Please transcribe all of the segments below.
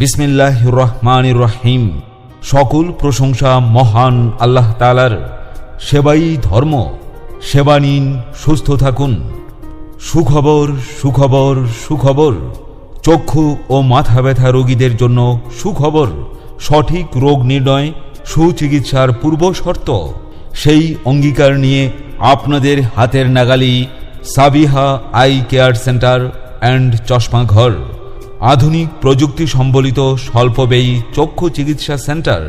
বিসমিল্লাহির রহমানির রহিম। সকল প্রশংসা মহান আল্লাহ তাআলার। সেবাই ধর্ম, সেবা নিন, সুস্থ থাকুন। সুখবর সুখবর সুখবর। চক্ষু ও মাথা ব্যথা রোগীদের জন্য সুখবর। সঠিক রোগ নির্ণয়, সুচিকিৎসার পূর্ব শর্ত। সেই অঙ্গীকার নিয়ে আপনাদের হাতের নাগালি Sabiha Eye Care Centre and Chashma Ghar. আধুনিক প্রযুক্তি সম্বলিত স্বল্পব্যয়ী চক্ষু চিকিৎসা সেন্টার।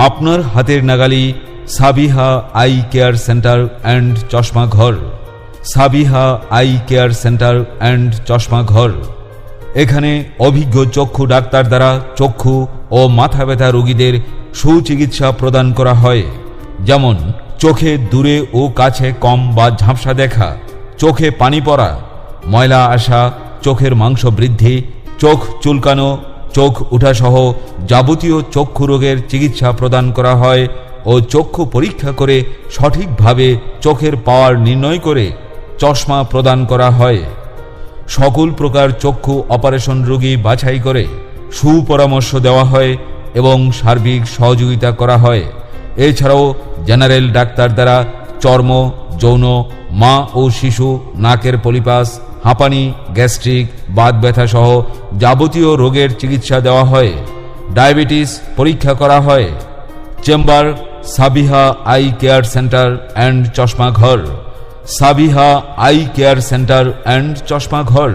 আপনার হাতের নাগালি Sabiha Eye Care Centre and Chashma Ghar. Sabiha Eye Care Centre and Chashma Ghar. এখানে অভিজ্ঞ চক্ষু ডাক্তার দ্বারা চক্ষু ও মাথা ব্যথা রোগীদের সুচিকিৎসা প্রদান করা হয়। যেমন চোখে দূরে ও কাছে কম বা ঝাপসা দেখা, চোখে পানি পড়া, ময়লা আসা, চোখের মাংস বৃদ্ধি, চোখ চুলকানো, চোখ উঠাসহ যাবতীয় চক্ষু রোগের চিকিৎসা প্রদান করা হয় ও চক্ষু পরীক্ষা করে সঠিকভাবে চোখের পাওয়ার নির্ণয় করে চশমা প্রদান করা হয়। সকল প্রকার চক্ষু অপারেশন রোগী বাছাই করে সুপরামর্শ দেওয়া হয় এবং সার্বিক সহযোগিতা করা হয়। এছাড়াও জেনারেল ডাক্তার দ্বারা চর্ম, যৌন, মা ও শিশু, নাকের পলিপাস, হাঁপানি, গ্যাস্ট্রিক, বাত ব্যথা সহ যাবতীয় রোগের চিকিৎসা দেওয়া হয়। ডায়াবেটিস পরীক্ষা করা হয়। Chamber Sabiha Eye Care Centre and Chashma Ghar. Sabiha Eye Care Centre and Chashma ঘর,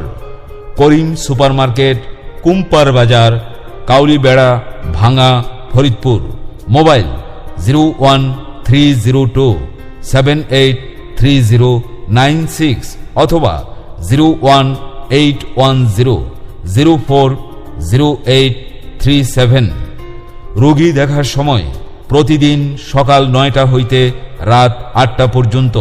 করিম সুপারমার্কেট, কুম্পার বাজার, কাউলিবেড়া, ভাঙ্গা, ফরিদপুর। মোবাইল 01307830996 অথবা 01810040837। রোগী দেখার সময় প্রতিদিন সকাল 9টা হইতে রাত 8টা পর্যন্ত।